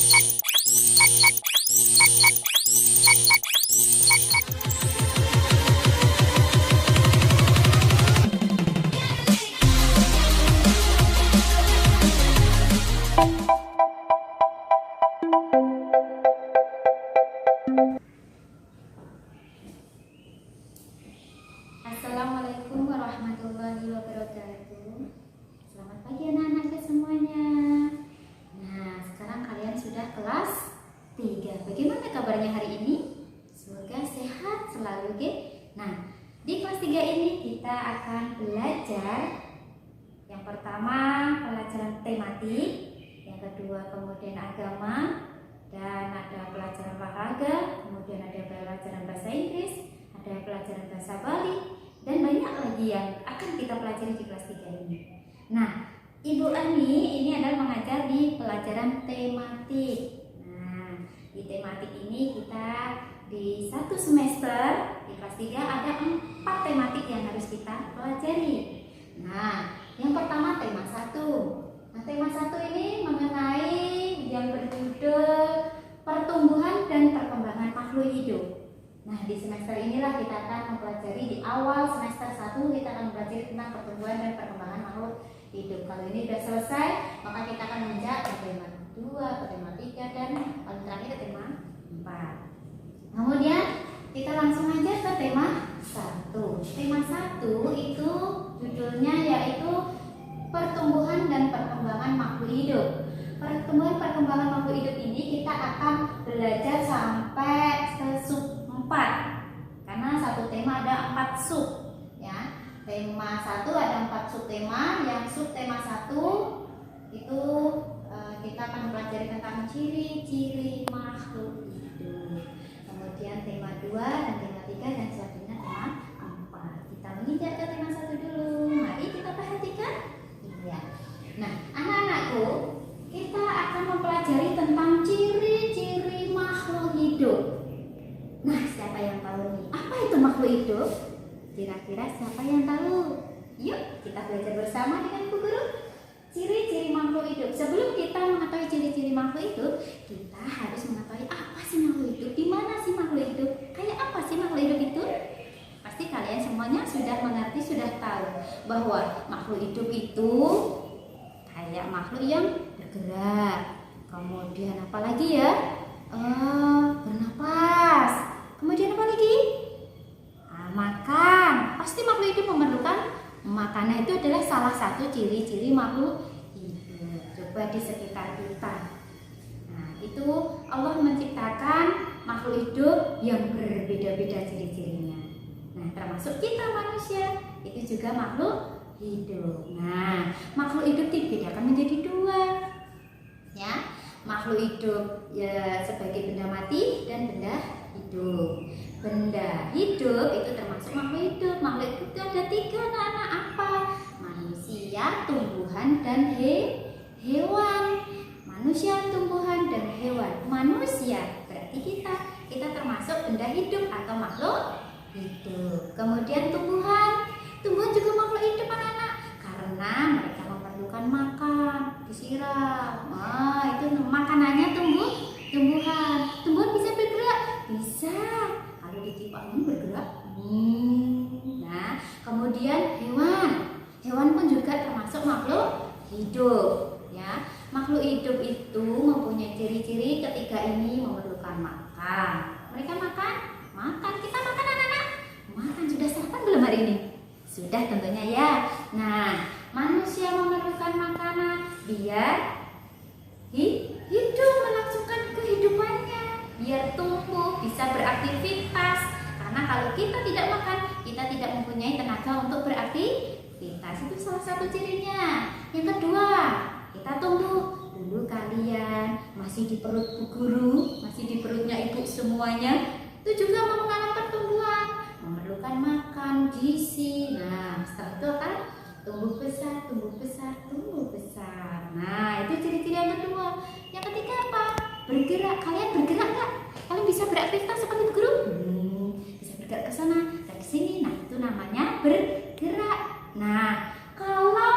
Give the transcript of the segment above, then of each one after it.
Assalamualaikum warahmatullahi wabarakatuh. Selamat pagi anak-anakku semuanya. Nah, sekarang kalian sudah kelas 3. Bagaimana kabarnya hari ini? Semoga sehat selalu, oke? Nah, di kelas 3 ini kita akan belajar yang pertama pelajaran tematik, yang kedua kemudian agama, dan ada pelajaran olahraga, kemudian ada pelajaran bahasa Inggris, ada pelajaran bahasa Bali, dan banyak lagi yang akan kita pelajari di kelas 3 ini. Nah, Ibu Ani ini adalah mengajar di pelajaran tematik. Nah, di tematik ini kita di satu semester di kelas 3 ada 4 tematik yang harus kita pelajari. Nah, yang pertama tema 1. Nah, tema 1 ini mengenai yang berjudul pertumbuhan dan perkembangan makhluk hidup. Nah, di semester inilah kita akan mempelajari, di awal semester 1 kita akan mempelajari tentang pertumbuhan dan perkembangan makhluk hidup. Kalau ini sudah selesai, maka kita akan menjak ke tema 2, ke tema 3, dan paling terakhir ke tema 4. Kemudian kita langsung aja ke tema 1. Tema 1 itu judulnya yaitu pertumbuhan dan perkembangan makhluk hidup. Pertumbuhan perkembangan makhluk hidup ini kita akan belajar sampai ke sub 4, karena satu tema ada 4 sub ya. Tema 1 ada 4 subtema. Yang subtema 1 itu kita akan mempelajari tentang ciri-ciri makhluk hidup. Kemudian tema 2 dan tema 3 dan selanjutnya tema 4. Kita menginjak ke tema 1 dulu. Mari kita perhatikan. Iya. Nah, anak-anakku, kita akan mempelajari tentang ciri-ciri makhluk hidup. Nah, siapa yang tahu nih? Apa itu makhluk hidup? Kira-kira siapa yang tahu? Yuk, kita belajar bersama dengan Bu Guru. Ciri-ciri makhluk hidup. Sebelum kita mengetahui ciri-ciri makhluk hidup, kita harus mengetahui apa sih makhluk hidup? Di mana sih makhluk hidup? Kayak apa sih makhluk hidup itu? Pasti kalian semuanya sudah mengerti, sudah tahu bahwa makhluk hidup itu kayak makhluk yang bergerak. Kemudian apa lagi ya? Bernapas. Kemudian apa lagi? Makan. Pasti makhluk hidup memerlukan makanan. Itu adalah salah satu ciri-ciri makhluk hidup. Coba di sekitar kita. Nah, itu Allah menciptakan makhluk hidup yang berbeda-beda ciri-cirinya. Nah, termasuk kita manusia, itu juga makhluk hidup. Nah, makhluk hidup dibedakan menjadi 2. Ya, makhluk hidup ya sebagai benda mati dan benda hidup. Benda hidup itu termasuk makhluk hidup. Makhluk hidup itu ada 3 anak-anak. Apa? Manusia, tumbuhan, dan hewan. Manusia, tumbuhan, dan hewan. Manusia berarti kita termasuk benda hidup atau makhluk hidup. Kemudian tumbuhan juga makhluk hidup anak-anak, karena mereka memerlukan makan, disiram. Itu makanannya tumbuhan. Tumbuhan bisa bergerak, bisa. Kalau ditiup angin bergerak. Nah, kemudian hewan pun juga termasuk makhluk hidup. Ya, makhluk hidup itu mempunyai ciri-ciri ketiga ini memerlukan makan. Mereka makan. Kita makan anak-anak. Makan. Sudah sarapan belum hari ini? Sudah tentunya ya. Nah, manusia memerlukan makanan biar hidup, melangsungkan kehidupannya, biar tumbuh, bisa beraktivitas. Karena kalau kita tidak makan, kita tidak mempunyai tenaga untuk beraktivitas. Itu salah satu cirinya. Yang kedua, kita tumbuh. Dulu kalian masih di perut Bu Guru, masih di perutnya ibu semuanya, itu juga mengalami pertumbuhan, memerlukan makan, gizi. Nah, setelah itu akan tumbuh besar. Nah, itu ciri-ciri yang kedua. Yang ketiga apa? Bergerak. Kalian bergerak nggak? Kalian bisa beraktivitas seperti Bu Guru? Bisa bergerak ke sana, ke sini. Nah, itu namanya bergerak. Nah, kalau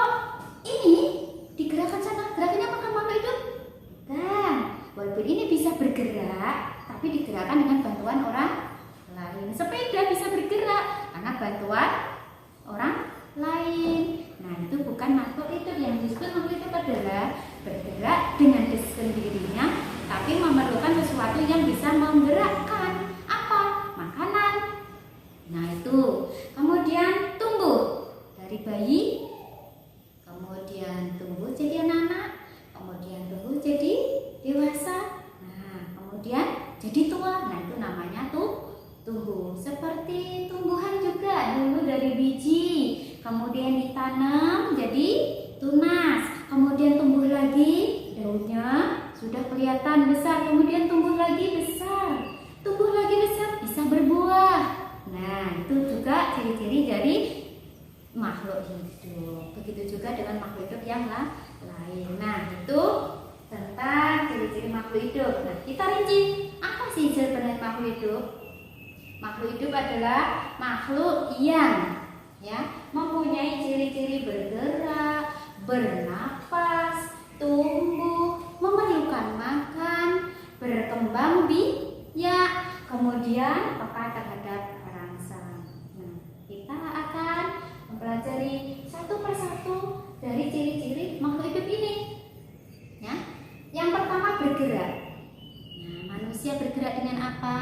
ini digerakkan sana, gerakannya apakah makhluk hidup? Kan, walaupun walaupun ini bisa bergerak, tapi digerakkan dengan bantuan orang lain. Sepeda bisa bergerak karena bantuan orang lain. Nah, itu bukan makhluk hidup. Yang disebut makhluk hidup adalah bergerak dengan sendirinya, tapi memerlukan sesuatu yang bisa menggerakkan. Apa? Makanan. Nah, itu. Kemudian tumbuh dari bayi, kemudian tumbuh jadi anak-anak, kemudian tumbuh jadi dewasa, nah kemudian jadi tua. Nah, itu namanya tuh tumbuh. Seperti tumbuhan juga, dulu dari biji, kemudian ditanam jadi tunas, kemudian tumbuh lagi, daunnya sudah kelihatan besar, kemudian tumbuh lagi besar, bisa berbuah. Nah, itu juga ciri-ciri dari makhluk hidup. Begitu juga dengan makhluk hidup yang lain. Nah, itu tentang ciri-ciri makhluk hidup. Nah, kita rinci, apa sih sebenarnya makhluk hidup? Makhluk hidup adalah makhluk yang mempunyai ciri-ciri bergerak, bernafas, tumbuh, memerlukan makan, berkembang biak, kemudian peka terhadap rangsang. Nah, kita akan mempelajari satu persatu dari ciri-ciri makhluk hidup ini. Ya. Yang pertama, bergerak. Nah, manusia bergerak dengan apa?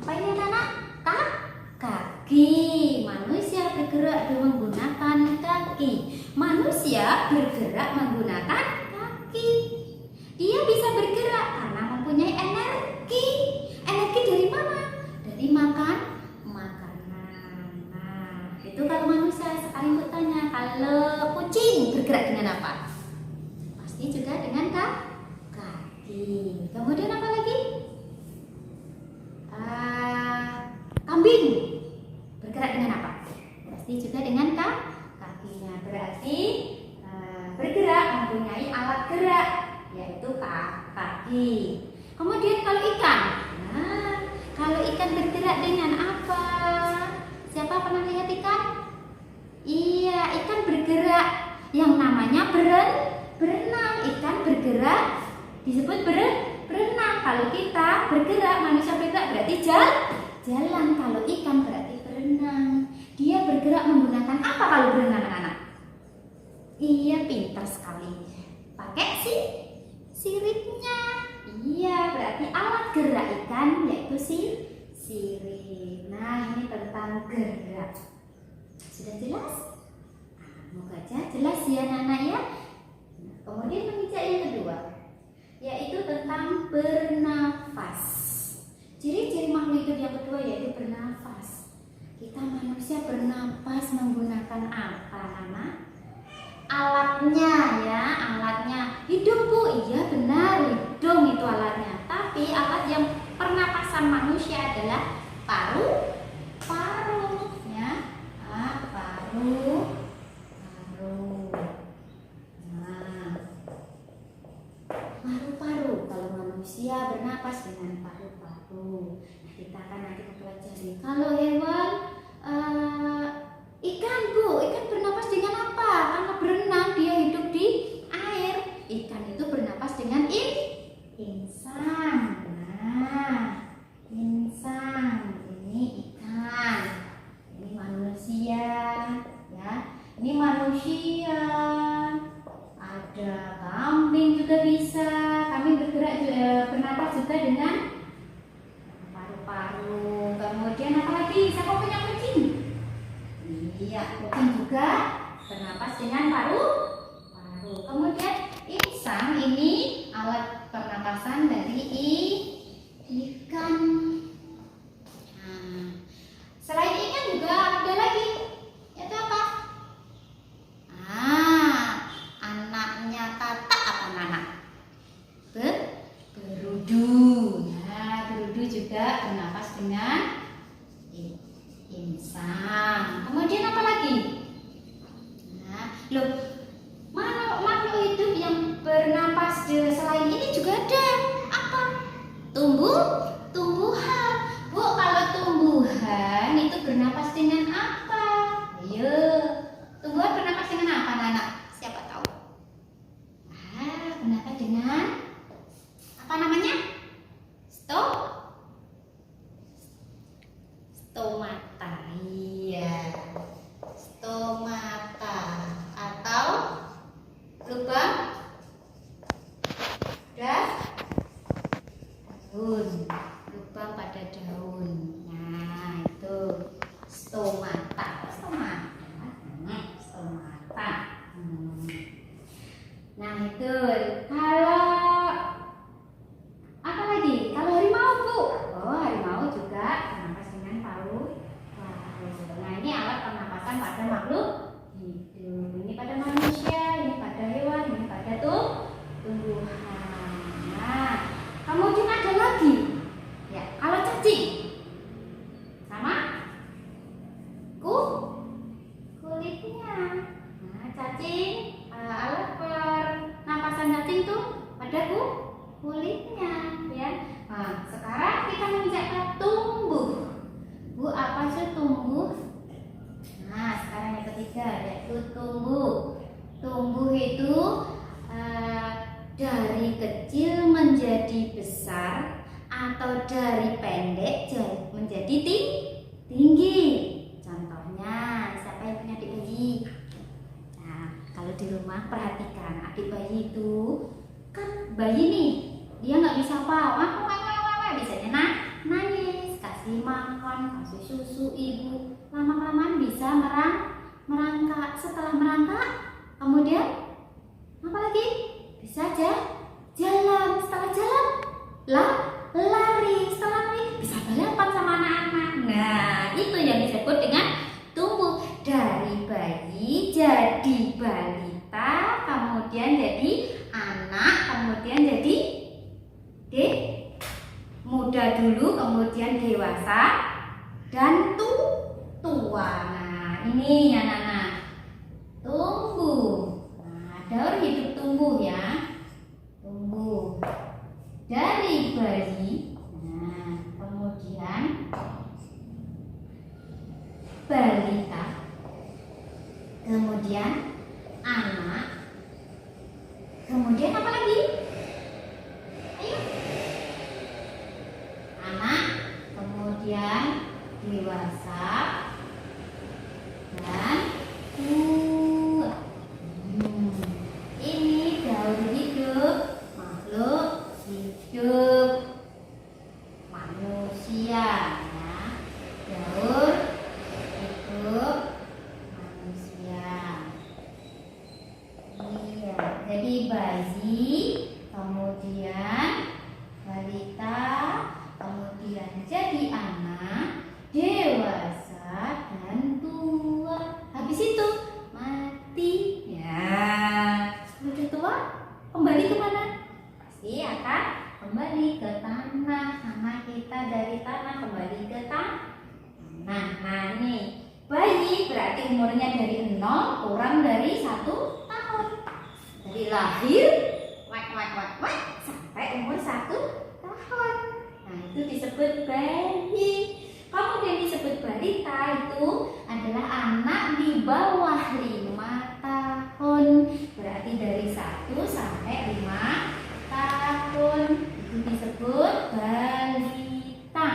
Apa ini anak-anak? Kaki. Manusia bergerak dengan menggunakan kaki. Manusia bergerak menggunakan kaki. Dia bisa bergerak karena mempunyai energi. Energi dari mana? Dari makanan. Nah, itu kalau manusia. Sekarang bertanya, kalau kucing bergerak dengan apa? Pasti juga dengan kaki. Kemudian apa lagi? Kambing bergerak dengan apa? Pasti juga dengan kakinya. Berarti bergerak mempunyai alat gerak, yaitu kaki. Kemudian kalau ikan, kalau ikan bergerak dengan apa? Siapa pernah lihat ikan? Iya, ikan bergerak yang namanya berenang. Ikan bergerak disebut berenang. Kalau kita bergerak, manusia bergerak berarti jalan. Kalau ikan berarti berenang. Dia bergerak menggunakan apa kalau berenang, anak-anak? Iya, pintar sekali. Pakai siripnya. Iya, berarti alat gerak ikan yaitu sirip. Nah, ini tentang gerak. Sudah jelas? Semoga aja jelas ya anak-anak ya. Nah, kemudian menginjak yang kedua, yaitu tentang bernafas. Ciri-ciri makhluk hidup yang kedua yaitu bernafas. Kita manusia bernafas menggunakan apa, Nana? Alatnya ya, alatnya. Hidung, Bu. Iya benar, hidung itu alatnya. Tapi alat yang pernapasan manusia adalah paru ya. Paru. Nah, paru-paru. Kalau manusia bernapas dengan paru-paru. Nah, kita akan nanti mempelajari. Kalau hewan, ikan, Bu. Ikan bernapas dengan apa? Karena berenang, dia hidup di air. Ikan itu bernapas dengan insang. Nah, insang. Ini ikan. Ini manusia, ya. Ini manusia. Ada kambing juga bisa. Kambing bergerak bernapas juga dengan paru-paru. Kemudian apa lagi? Siapa punya kucing? Iya, kucing juga bernapas dengan paru-paru. Kemudian insang ini alat pernapasan dari ikan. Nah, selain ikan juga ada lagi. Itu apa? Anaknya katak apa, Nana? Berudu. Nah, berudu juga bernapas dengan insang. Kemudian apa lagi? Nah, makhluk hidup yang bernapas selain ini juga ada apa? Tumbuhan. Apa namanya? Stomata. Iya. Stomata atau lubang daun. Lubang pada daun. Nah, itu stomata. Stomata. Nah, itu kalau apa lagi? Kalau harimau, Bu. Oh, harimau juga bernapas dengan paru-paru. Nah, ini alat pernapasan pada makhluk hidup. Ini pada manusia, ini pada hewan, ini pada tumbuhan. Nah, kemudian ada lagi. Ya, kalau cacing sama kulitnya. Nah, cacing alat pernapasan cacing tuh pada kulitnya, ya. Nah, sekarang kita menginjak ke tumbuh. Bu, apa sih tumbuh? Nah, sekarang yang ketiga yaitu tumbuh. Tumbuh itu dari kecil menjadi besar atau dari pendek menjadi tinggi. Contohnya, siapa yang punya adik bayi? Nah, kalau di rumah perhatikan adik bayi itu kan bayi nih, dia nggak bisa apa, biasanya nangis, kasih makan, kasih susu ibu, lama-kelamaan bisa merangkak. Setelah merangkak, kemudian apa lagi? Bisa jalan. Setelah jalan, lari. Setelah lari, bisa balapan sama anak-anak. Nah, itu yang disebut dengan tumbuh. Dari bayi jadi balita, kemudian jadi anak, kemudian jadi muda dulu, kemudian dewasa dan tua. Nah, ini anak-anak tumbuh. Nah, daur hidup tumbuh ya. Tumbuh dari bayi. Nah, kemudian balita. Kemudian anak. Kemudian apa lagi? Ayo. Anak, kemudian dewasa dan tua. Ini daur hidup makhluk hidup manusia, ya. Daur hidup manusia. Iya, jadi bayi, kemudian balita, kemudian jadi anak, dewasa dan tua. Habis itu mati. Ya, sudah tua, kembali kemana? Pasti akan kembali ke tanah. Nama kita dari tanah kembali ke tanah. Nah, nih bayi berarti umurnya dari 0 kurang dari 1 tahun. Dari lahir sampai umur 1 tahun. Nah, itu disebut bayi. Kemudian disebut balita itu adalah anak di bawah 5 tahun. Berarti dari 1 sampai 5 tahun. Itu disebut balita.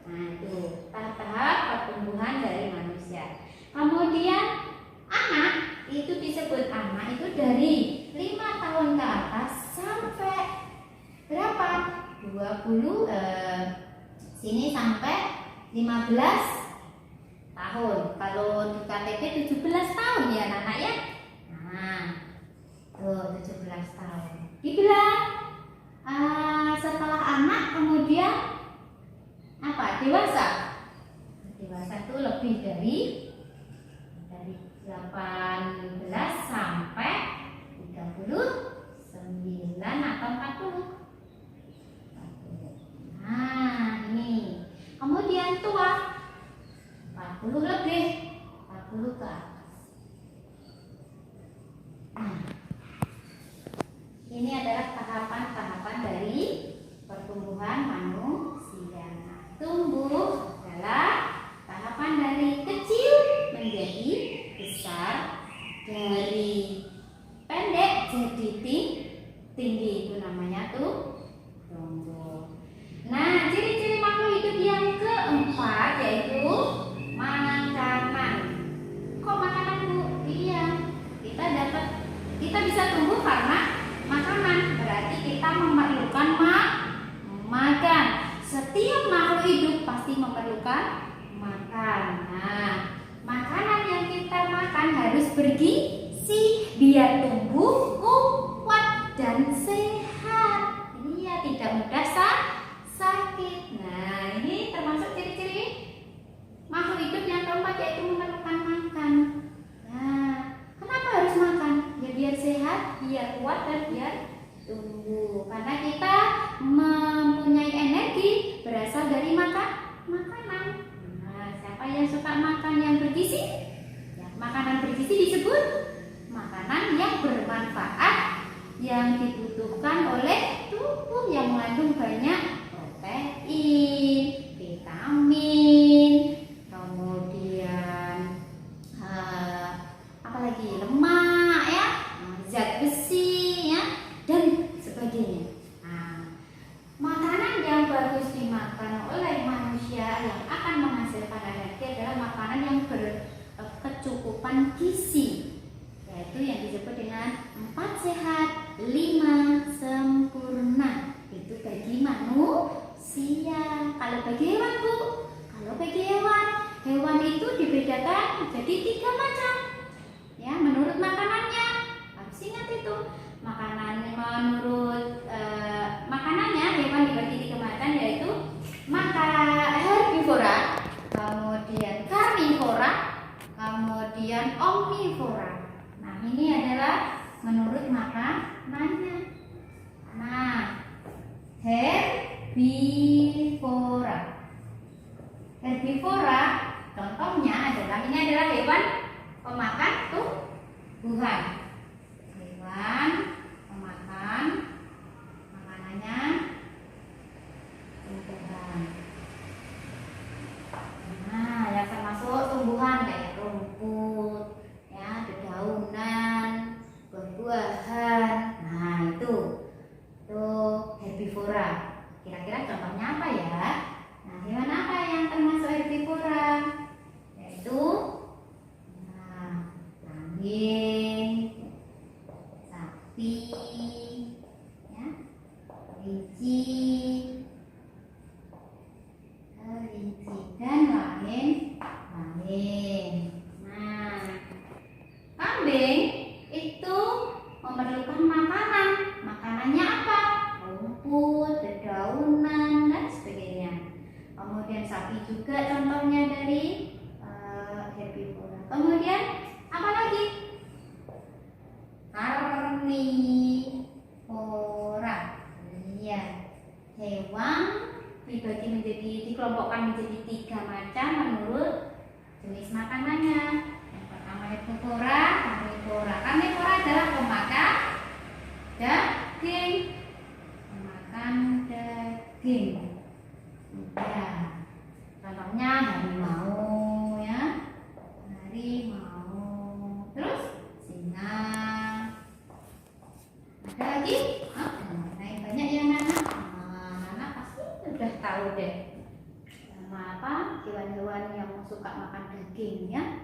Nah, itu tahap-tahap pertumbuhan dari manusia. Kemudian anak itu disebut anak itu dari 5 tahun ke atas sampai berapa? 20 sini sampai 15 tahun. Kalau di KTP 17 tahun ya anak ya. Nah, tuh 17 tahun. Dibilang setelah anak kemudian apa? Dewasa. Dewasa itu lebih dari 18 sampai 39 atau 40. Nah, ini. Kemudian tua 40 lebih, 40 ke atas. Nah, ini adalah tahapan-tahapan dari pertumbuhan manusia. Nah, tumbuh adalah tahapan dari kecil menjadi besar, dari pendek jadi tinggi. Itu namanya tumbuh. tumbuh. Nah, ciri-ciri makhluk hidup yang keempat yaitu makanan. Kok makanan, Bu? Iya, kita bisa tumbuh karena makanan. Berarti kita memerlukan makan. Setiap makhluk hidup pasti memerlukan makan. Nah, makanan yang kita makan harus bergizi biar tumbuh kuat dan sehat. Iya, tidak mudah sakit. Nah, ini termasuk ciri-ciri makhluk hidup yang keempat yaitu memerlukan makan. Nah, kenapa harus makan? Ya biar sehat, biar kuat dan biar tumbuh. Karena kita mempunyai energi berasal dari makanan. Nah, siapa yang suka makan yang bergizi? Ya, makanan bergizi disebut makanan yang bermanfaat, yang dibutuhkan oleh tubuh, yang mengandung banyak protein, vitamin, kemudian apalagi lemak ya, zat besi ya, dan sebagainya. Nah, makanan yang bagus dimakan oleh manusia yang akan menghasilkan energi adalah makanan yang berkecukupan gizi, yaitu yang disebut dengan 4 sehat, 5 sempurna. Itu bagi manusia. Kalau bagi hewan, Bu, kalau bagi hewan itu dibedakan menjadi 3 macam. Ya, menurut makanannya. Harus ingat itu. Makanannya hewan dibagi 3 macam, yaitu herbivora, kemudian karnivora, kemudian omnivora. Nah, ini adalah menurut makanannya. Nah, Herbivora contohnya ini adalah hewan pemakan tumbuhan. Hewan pemakan makanannya tumbuhan. Nah, yang termasuk tumbuhan kayak rumput, ya, dedaunan, buah-buahan. Nah, itu herbivora. Kira-kira contohnya apa ya? Nah, hewan apa yang termasuk herbivora? Yaitu kambing, sapi, ya, kelinci, dan lain-lain. Nah, kambing itu memerlukan makanan. Makanannya apa? Rumput, dedaunan, dan sebagainya. Kemudian sapi juga contohnya dari herbivora. Kemudian apa lagi? Karnivora. Iya, hewan dikelompokkan menjadi 3 macam menurut jenis makanannya. Yang pertama herbivora, karnivora. Karnivora adalah pemakan daging. Ya, contohnya harimau, ya, terus singa. Ada lagi? Banyak yang Nana pasti sudah tahu deh. Nama apa? Hewan-hewan yang suka makan daging, ya.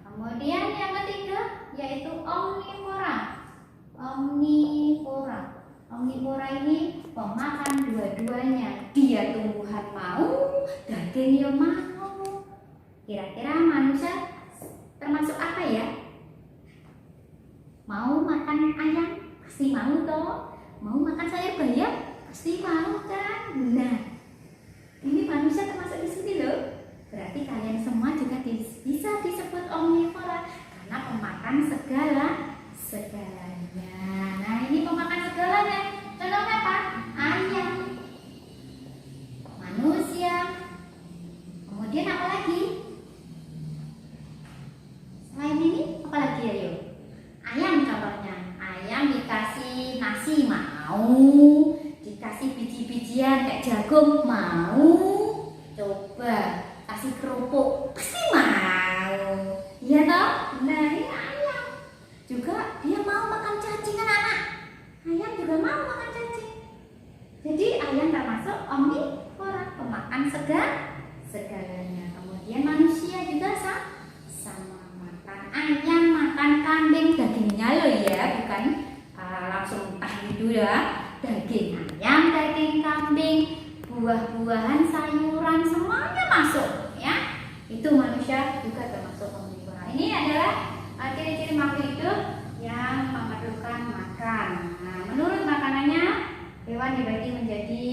Kemudian yang ketiga yaitu omnivora. Omnivora ini pemakan dua-duanya. Dia tumbuhan mau, daging mau. Kira-kira manusia termasuk apa ya? Mau makan ayam? Pasti mau toh. Mau makan sayur bayam? Pasti mau kan? Nah, ini manusia termasuk di sini loh. Berarti kalian semua juga bisa disebut omnivora karena pemakan segalanya. Nah, ini pemakan segalanya. Contohnya apa? Ayam, manusia. Kemudian apa lagi? Selain ini apa lagi ya, yuk? Ayam contohnya. Ayam dikasih nasi mau, dikasih biji-bijian kayak jagung mau. Coba kasih kerupuk pasti mau, iya toh? Nah, ini ayam juga dia mau makan cacing, anak-anak. Ayam juga mau makan cacing. Jadi ayam termasuk omnivora, pemakan segalanya. Kemudian manusia juga sama makan ayam, makan kambing, dagingnya loh ya, bukan langsung itu ya. Daging ayam, daging kambing, buah-buahan, sayuran, semuanya masuk ya. Itu manusia juga termasuk omnivora. Ini adalah ciri-ciri makhluk hidup yang memerlukan makan. Nah, menurut makanannya hewan dibagi menjadi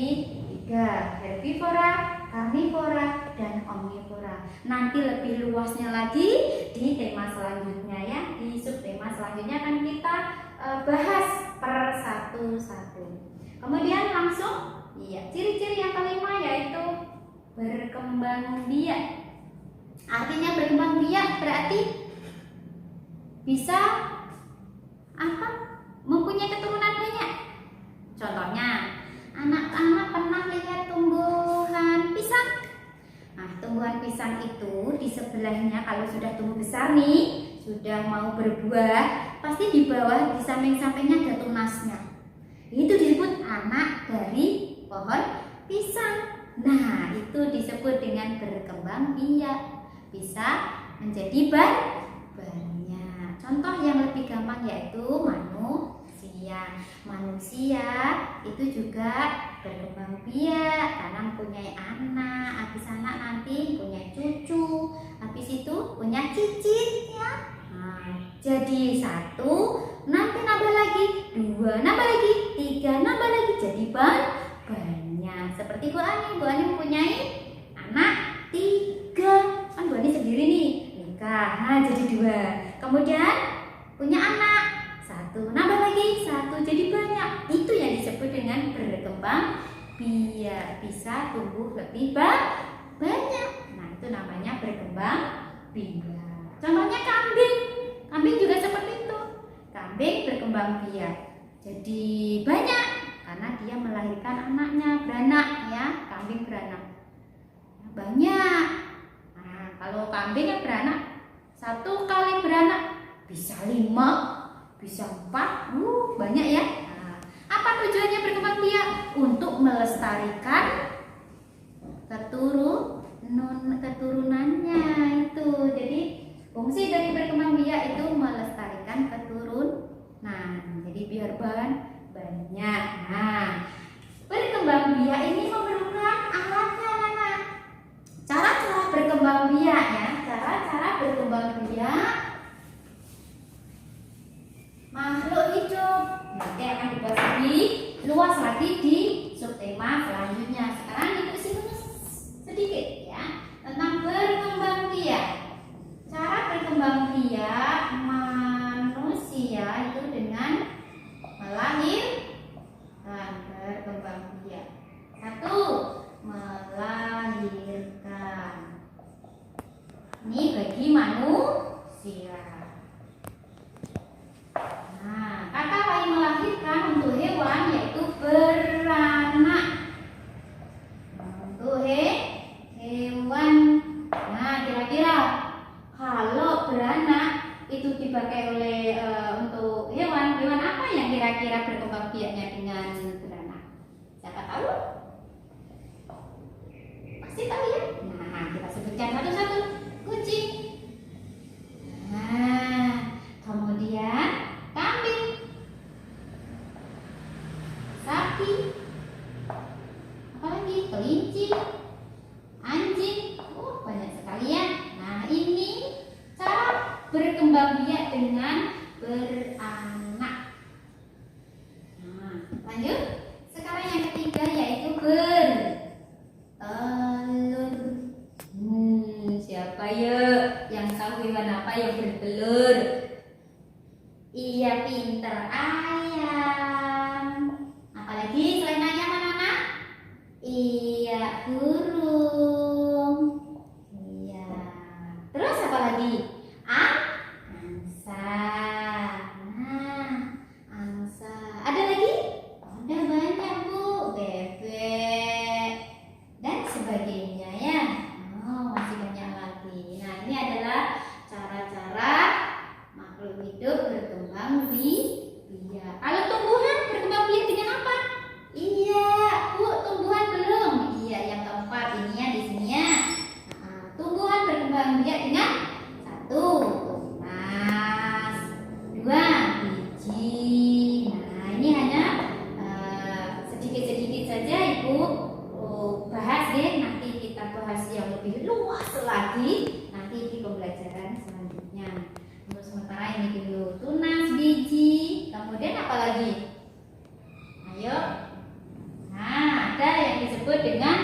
3, herbivora, karnivora, dan omnivora. Nanti lebih luasnya lagi di tema selanjutnya ya. Di subtema selanjutnya akan kita bahas per satu-satu. Kemudian langsung ciri-ciri yang kelima yaitu berkembang biak. Artinya berkembang biak berarti bisa mempunyai keturunan banyak. Contohnya, anak-anak pernah lihat tumbuhan pisang. Nah, tumbuhan pisang itu di sebelahnya kalau sudah tumbuh besar nih, sudah mau berbuah, pasti di bawah di samping-sampingnya ada tunasnya. Itu disebut anak dari pohon pisang. Nah, itu disebut dengan berkembang biak. Bisa menjadi banyak. Contoh yang lebih gampang yaitu manusia. Manusia itu juga berkembang biak karena mempunyai anak, habis anak nanti punya cucu, habis itu punya cicit ya. Nah, jadi 1, nanti nambah lagi 2, nambah lagi 3, nambah lagi jadi banyak. Seperti Bu Ani mempunyai anak 3. Kan Bu Ani sendiri nih nikah, nah jadi 2. Kemudian punya anak 1, nambah lagi 1 jadi banyak. Itu yang disebut dengan berkembang biak, bisa tumbuh lebih banyak. Nah, itu namanya berkembang biak. Contohnya kambing juga seperti itu. Kambing berkembang biak jadi banyak karena dia melahirkan anaknya, beranak ya. Kambing beranak banyak. Nah, kalau kambing yang beranak 1 kali beranak bisa 5, bisa 4, banyak ya. Nah, apa tujuannya berkembang biak? Untuk melestarikan keturunannya itu. Jadi fungsi dari berkembang biak itu melestarikan keturunan. Jadi biar banyak. Nah, berkembang biak ini memerlukan alatnya, anak. Cara-cara berkembang biak ya. Cara-cara berkembang biak makhluk hidup nanti akan dibahas lebih luas lagi di subtema selanjutnya. Sekarang kita sedikit ya tentang berkembang biak. Cara berkembang biak manusia itu dengan melahirkan. Berkembang biak 1, melahirkan. Ini bagi manusia. Nah, kata lain melahirkan untuk hewan yaitu beranak. Untuk hewan. Nah, kira-kira kalau beranak itu dipakai oleh untuk hewan apa yang kira-kira berkembang biaknya dengan beranak? Siapa tahu? Pasti tahu ya? Nah, kita sebutkan satu-satu. Kucing. Nah, kemudian kambing, sapi, apalagi kelinci, anjing, banyak sekali ya. Nah, ini cara berkembang biak dengan beranak. Nah, lanjut. Sekarang yang ketiga yaitu bertelur. Siapa ya yang tahu hewan apa yang bertelur? Iya, pinter, ayam. Apalagi selain ayam anak-anak? Iya, burung. Iya. Terus apa lagi? Angsa. Nah, angsa. Ada lagi? Ada banyak Bu. Bebek. Ayo. Nah, ada yang disebut dengan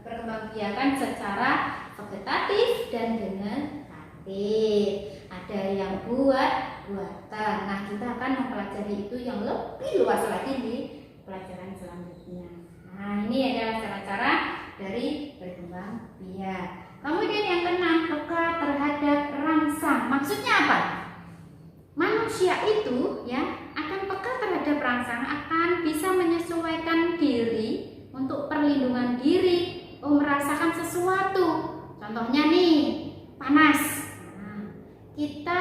perkembangbiakan secara vegetatif dan generatif. Ada yang buatan. Nah, kita akan mempelajari itu yang lebih luas lagi di pelajaran selanjutnya. Nah, ini adalah cara-cara dari berkembang biak. Kemudian yang keenam, peka terhadap rangsang. Maksudnya apa? Manusia itu ya akan peka terhadap rangsang, akan bisa menyesuaikan diri untuk perlindungan diri, merasakan sesuatu. Contohnya nih, panas. Nah, kita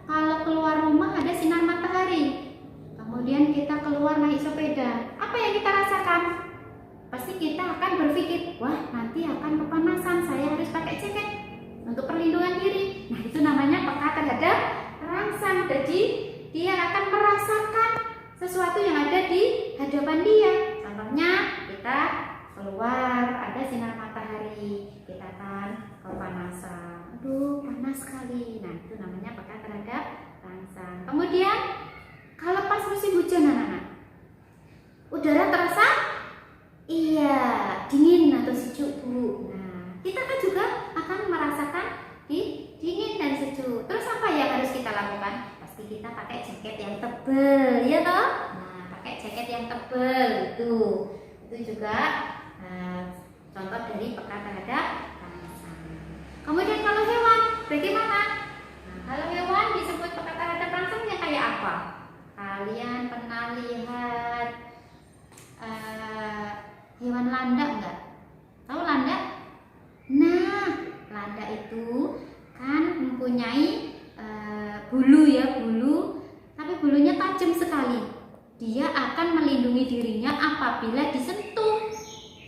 kalau keluar rumah ada sinar matahari, kemudian kita keluar naik sepeda, apa yang kita rasakan? Pasti kita akan berpikir, wah nanti akan kepanasan, saya harus pakai jaket untuk perlindungan diri. Nah, itu namanya peka terhadap rangsang. Jadi dia akan merasakan sesuatu yang ada di hadapan dia. Contohnya kita keluar ada sinar matahari, kita akan kepanasan. Aduh, panas sekali. Nah, itu namanya peka terhadap rangsang. Kemudian kalau pas musim hujan anak-anak, udara terasa dingin atau sejuk Bu. Nah, kita kan juga akan merasakan dingin dan sejuk. Terus apa yang harus kita lakukan? Pasti kita pakai jaket yang tebal, ya toh? Nah, pakai jaket yang tebal itu juga contoh dari peka terhadap rangsang. Kemudian kalau hewan, bagaimana? Nah, kalau hewan disebut peka terhadap rangsangnya kayak apa? Kalian pernah lihat hewan landak enggak? Tahu landak? Nah, landak itu kan mempunyai bulu ya, tapi bulunya tajam sekali. Dia akan melindungi dirinya apabila disentuh.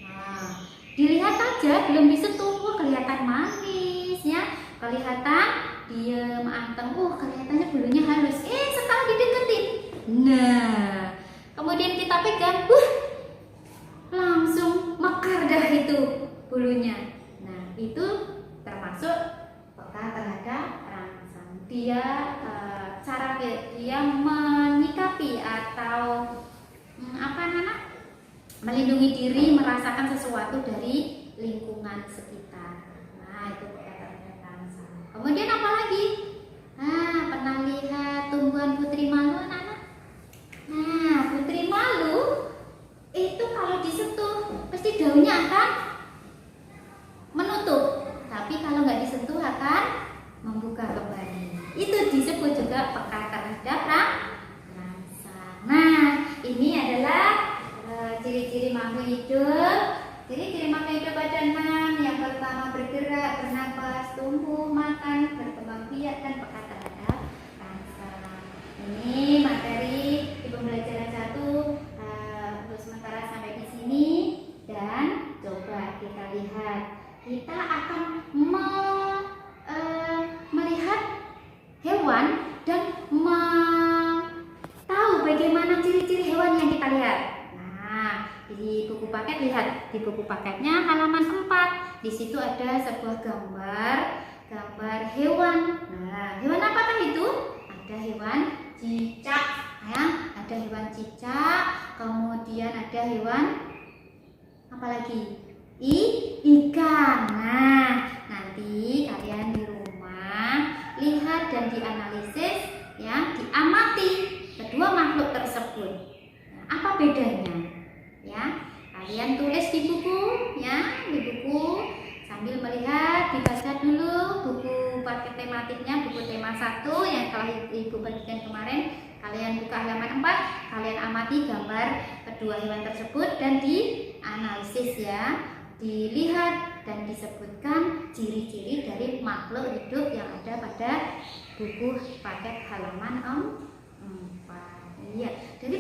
Nah, dilihat aja belum disentuh, kelihatan manis ya, kelihatan diem, anteng, kelihatannya bulunya halus. Setelah dideketin, nah, kemudian kita pegang, langsung mekar dah itu bulunya. Nah, itu termasuk peka terhadap rangsang. Cara dia menyikapi atau melindungi diri, merasakan sesuatu dari lingkungan sekitar. Nah, itu peka terhadap rangsang. Kemudian apa lagi? Pernah lihat tumbuhan putri malu anak-anak? Nah, putri malu itu kalau disentuh pasti daunnya akan menutup, tapi kalau nggak disentuh akan membuka kembali. Itu disebut juga peka terhadap rangsang. Nah, ini adalah ciri-ciri makhluk hidup. Ciri-ciri makhluk hidup ada 6. Yang pertama bergerak, bernapas, tumbuh, makan, berkembang biak, dan peka terhadap rangsang. Ini materi di pembelajaran 1 untuk sementara sampai di sini, dan coba kita lihat. Kita akan melihat hewan dan tahu bagaimana ciri-ciri hewan yang kita lihat. Nah, di buku paket, lihat di buku paketnya halaman 4. Di situ ada sebuah gambar hewan. Nah, hewan apakah itu? Ada hewan cicak, ya. Ada hewan cicak. Kemudian ada hewan apa lagi? Ikan. Nah, nanti kalian di rumah lihat dan dianalisis, ya, diamati kedua makhluk tersebut. Nah, apa bedanya? Ya, kalian tulis di buku, ya, di buku sambil melihat, dibaca dulu buku paket tematiknya, buku tema 1 yang telah Ibu bagikan kemarin. Kalian buka halaman 4, kalian amati gambar kedua hewan tersebut dan dianalisis, ya. Dilihat dan disebutkan ciri-ciri dari makhluk hidup yang ada pada buku paket halaman 4. Iya, jadi